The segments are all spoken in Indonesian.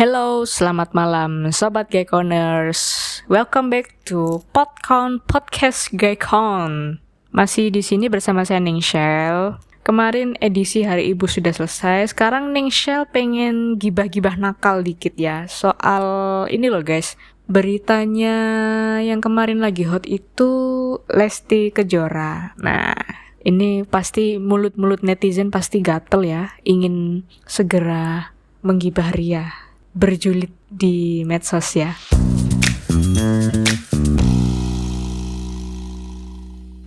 Hello, selamat malam Sobat Gayconers. Welcome back to Podcast Gaycon. Masih di sini bersama saya Ningshel. Kemarin edisi Hari Ibu sudah selesai. Sekarang Ningshel pengen gibah-gibah nakal dikit ya. Soal ini loh guys, beritanya yang kemarin lagi hot itu Lesti Kejora. Nah, ini pasti mulut-mulut netizen pasti gatel ya, ingin segera menggibah Ria, berjulit di medsos ya.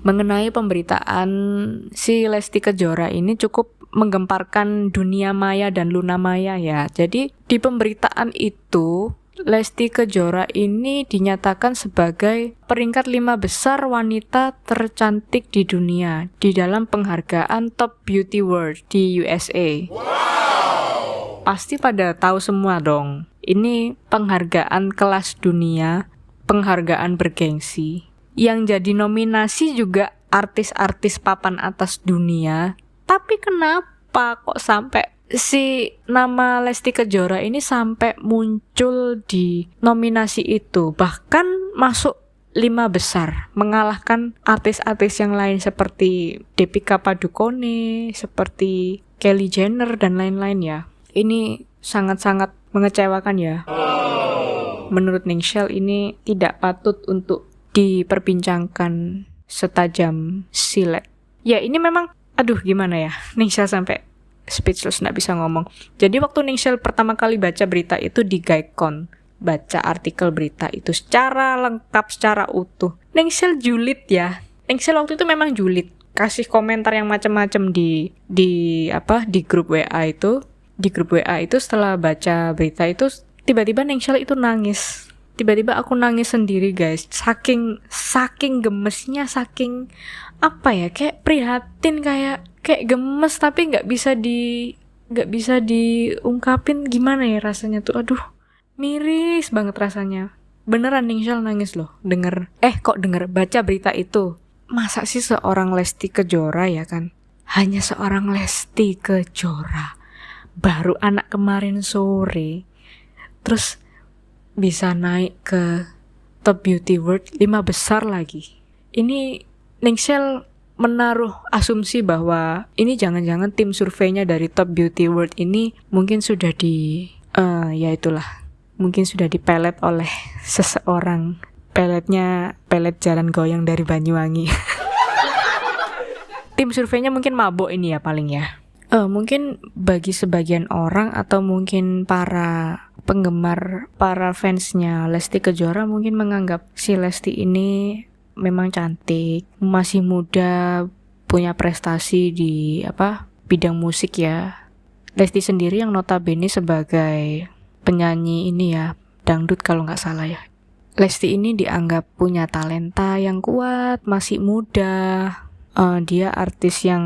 Mengenai pemberitaan si Lesti Kejora ini cukup menggemparkan dunia maya dan Luna Maya ya. Jadi di pemberitaan itu Lesti Kejora ini dinyatakan sebagai peringkat 5 besar wanita tercantik di dunia di dalam penghargaan Top Beauty World di USA. Pasti pada tahu semua dong. Ini penghargaan kelas dunia, penghargaan bergengsi. Yang jadi nominasi juga artis-artis papan atas dunia. Tapi kenapa kok sampai si nama Lesti Kejora ini sampai muncul di nominasi itu? Bahkan masuk 5 besar, mengalahkan artis-artis yang lain seperti Deepika Padukone, seperti Kylie Jenner dan lain-lain ya. Ini sangat-sangat mengecewakan ya. Menurut Ningshel ini tidak patut untuk diperbincangkan setajam silet. Ya ini memang, aduh gimana ya, Ningshel sampai speechless, gak bisa ngomong. Jadi waktu Ningshel pertama kali baca berita itu di Gaycon, baca artikel berita itu secara lengkap, secara utuh, Ningshel julid ya. Ningshel waktu itu memang julid, kasih komentar yang macam-macam di grup WA itu. Di grup WA itu setelah baca berita itu tiba-tiba Ningshel itu nangis. Tiba-tiba aku nangis sendiri guys. Saking gemesnya, saking apa ya, kayak prihatin, kayak gemes tapi nggak bisa diungkapin gimana ya rasanya tuh. Aduh, miris banget rasanya. Beneran Ningshel nangis loh denger baca berita itu. Masa sih seorang Lesti Kejora ya kan? Hanya seorang Lesti Kejora. Baru anak kemarin sore, terus bisa naik ke Top Beauty World 5 besar lagi. Ini Ningshel menaruh asumsi bahwa ini jangan-jangan tim surveinya dari Top Beauty World ini mungkin sudah mungkin sudah dipelet oleh seseorang. Pelet jalan goyang dari Banyuwangi. Tim surveinya mungkin mabok ini ya paling ya. Mungkin bagi sebagian orang atau mungkin para penggemar, para fansnya Lesti Kejora mungkin menganggap si Lesti ini memang cantik, masih muda, punya prestasi di bidang musik ya. Lesti sendiri yang notabene sebagai penyanyi ini ya, dangdut kalau nggak salah ya. Lesti ini dianggap punya talenta yang kuat, masih muda. Dia artis yang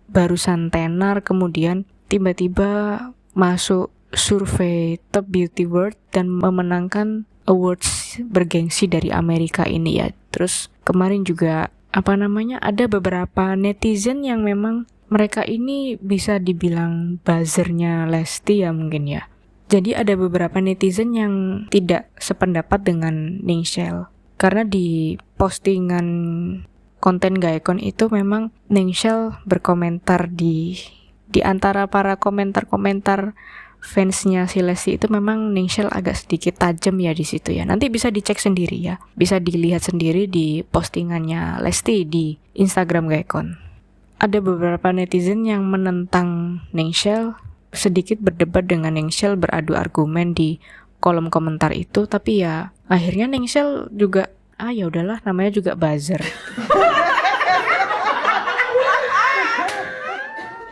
barusan tenar, kemudian tiba-tiba masuk survei Top Beauty World dan memenangkan awards bergengsi dari Amerika ini ya. Terus kemarin juga ada beberapa netizen yang memang mereka ini bisa dibilang buzzernya Lesti ya mungkin ya. Jadi ada beberapa netizen yang tidak sependapat dengan Ningshel karena di postingan konten Gaycon itu memang Ningshel berkomentar di antara para komentar fansnya si Lesti itu memang Ningshel agak sedikit tajam ya di situ ya. Nanti bisa dicek sendiri ya. Bisa dilihat sendiri di postingannya Lesti di Instagram Gaycon. Ada beberapa netizen yang menentang Ningshel, sedikit berdebat dengan Ningshel, beradu argumen di kolom komentar itu, tapi ya akhirnya Ningshel juga ya udahlah, namanya juga buzzer.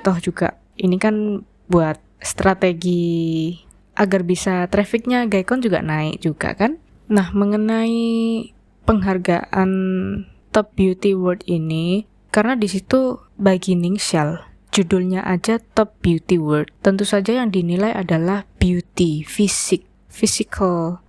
Toh juga ini kan buat strategi agar bisa trafficnya Gaycon juga naik juga kan. Nah, mengenai penghargaan Top Beauty World ini, karena di situ bagi Ningshel judulnya aja Top Beauty World, tentu saja yang dinilai adalah beauty, physical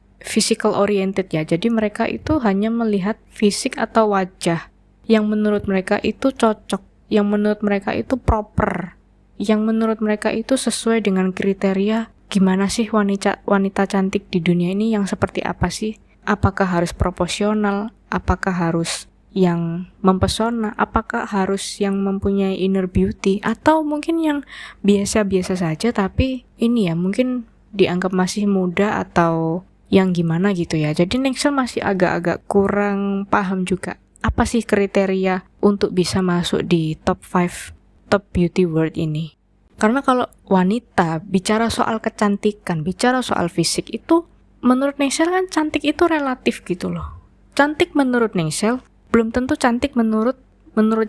oriented ya. Jadi mereka itu hanya melihat fisik atau wajah yang menurut mereka itu cocok, yang menurut mereka itu proper, yang menurut mereka itu sesuai dengan kriteria gimana sih wanita cantik di dunia ini yang seperti apa sih? Apakah harus proporsional? Apakah harus yang mempesona? Apakah harus yang mempunyai inner beauty? Atau mungkin yang biasa-biasa saja tapi ini ya mungkin dianggap masih muda atau yang gimana gitu ya. Jadi Nexel masih agak-agak kurang paham juga. Apa sih kriteria untuk bisa masuk di top 5 top beauty world ini? Karena kalau wanita bicara soal kecantikan, bicara soal fisik itu menurut Nexel kan cantik itu relatif gitu loh. Cantik menurut Nexel belum tentu cantik menurut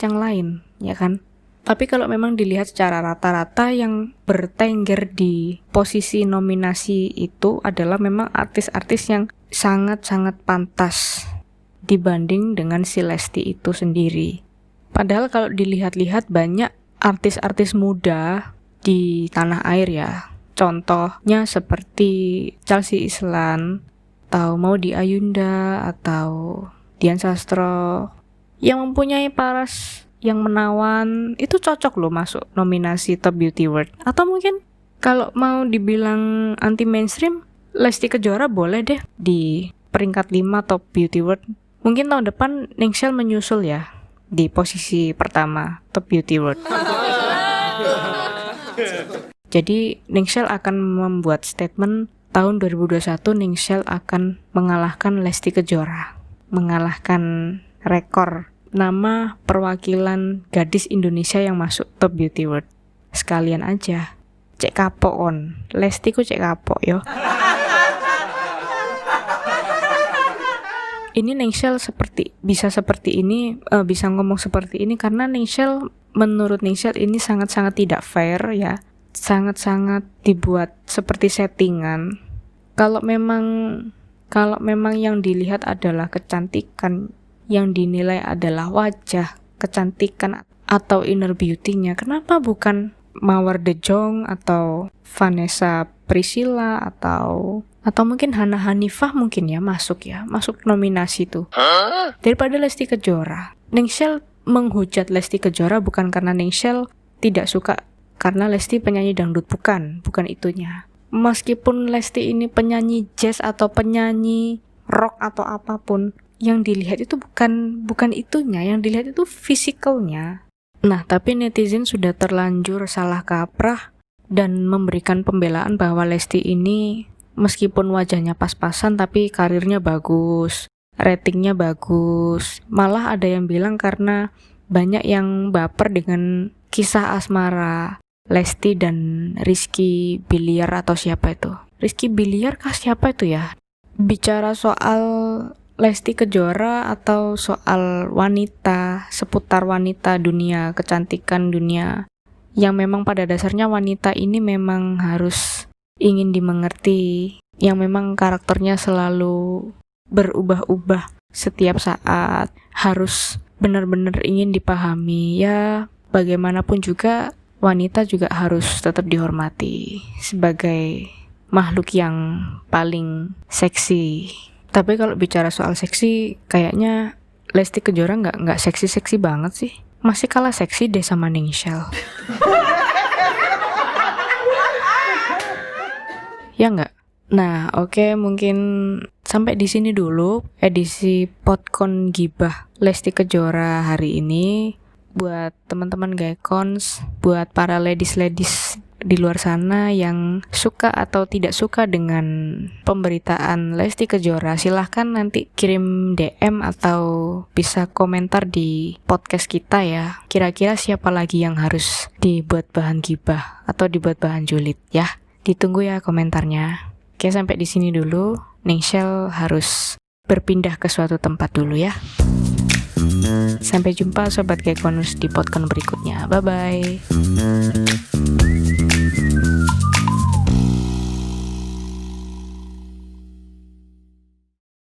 yang lain, ya kan? Tapi kalau memang dilihat secara rata-rata yang bertengger di posisi nominasi itu adalah memang artis-artis yang sangat-sangat pantas dibanding dengan si Lesti itu sendiri. Padahal kalau dilihat-lihat banyak artis-artis muda di tanah air ya. Contohnya seperti Chelsea Islan, atau Maudy Ayunda, atau Dian Sastro yang mempunyai paras yang menawan, itu cocok loh masuk nominasi Top Beauty World. Atau mungkin kalau mau dibilang anti mainstream, Lesti Kejora boleh deh di peringkat 5 Top Beauty World. Mungkin tahun depan Nexel menyusul ya di posisi pertama Top Beauty World. Jadi Nexel akan membuat statement tahun 2021 Nexel akan mengalahkan Lesti Kejora, mengalahkan rekor nama perwakilan gadis Indonesia yang masuk Top Beauty World. Sekalian aja, cek kapok on, Lesti ku cek kapok yo. Ini Nexel bisa seperti ini, bisa ngomong seperti ini karena menurut Nexel ini sangat-sangat tidak fair ya. Sangat-sangat dibuat seperti settingan. Kalau memang yang dilihat adalah kecantikan, yang dinilai adalah wajah, kecantikan atau inner beauty-nya, kenapa bukan Mawar De Jong atau Vanessa Priscilla atau mungkin Hana Hanifah mungkin ya masuk nominasi tuh. Daripada Lesti Kejora. Nexel menghujat Lesti Kejora bukan karena Nexel tidak suka karena Lesti penyanyi dangdut, bukan itunya. Meskipun Lesti ini penyanyi jazz atau penyanyi rock atau apapun, yang dilihat itu bukan itunya, yang dilihat itu fisikalnya. Nah, tapi netizen sudah terlanjur salah kaprah dan memberikan pembelaan bahwa Lesti ini meskipun wajahnya pas-pasan tapi karirnya bagus, ratingnya bagus. Malah ada yang bilang karena banyak yang baper dengan kisah asmara Lesti dan Rizky Billiar atau siapa itu? Rizky Billiar kah siapa itu ya? Bicara soal Lesti Kejora atau soal wanita, seputar wanita, dunia kecantikan, dunia yang memang pada dasarnya wanita ini memang harus ingin dimengerti, yang memang karakternya selalu berubah-ubah setiap saat, harus benar-benar ingin dipahami. Ya, bagaimanapun juga wanita juga harus tetap dihormati sebagai makhluk yang paling seksi. Tapi kalau bicara soal seksi, kayaknya Lesti Kejora nggak seksi-seksi banget sih. Masih kalah seksi deh sama Nexel. Ya nggak? Nah, oke, mungkin sampai di sini dulu edisi Podcon Gibah Lesti Kejora hari ini. Buat teman-teman Gaekons, buat para ladies di luar sana yang suka atau tidak suka dengan pemberitaan Lesti Kejora, silahkan nanti kirim DM atau bisa komentar di podcast kita ya. Kira-kira siapa lagi yang harus dibuat bahan gibah atau dibuat bahan julid ya. Ditunggu ya komentarnya. Oke, sampai di sini dulu. Nexel harus berpindah ke suatu tempat dulu ya. Sampai jumpa Sobat Gaekonus di podcast berikutnya. Bye-bye.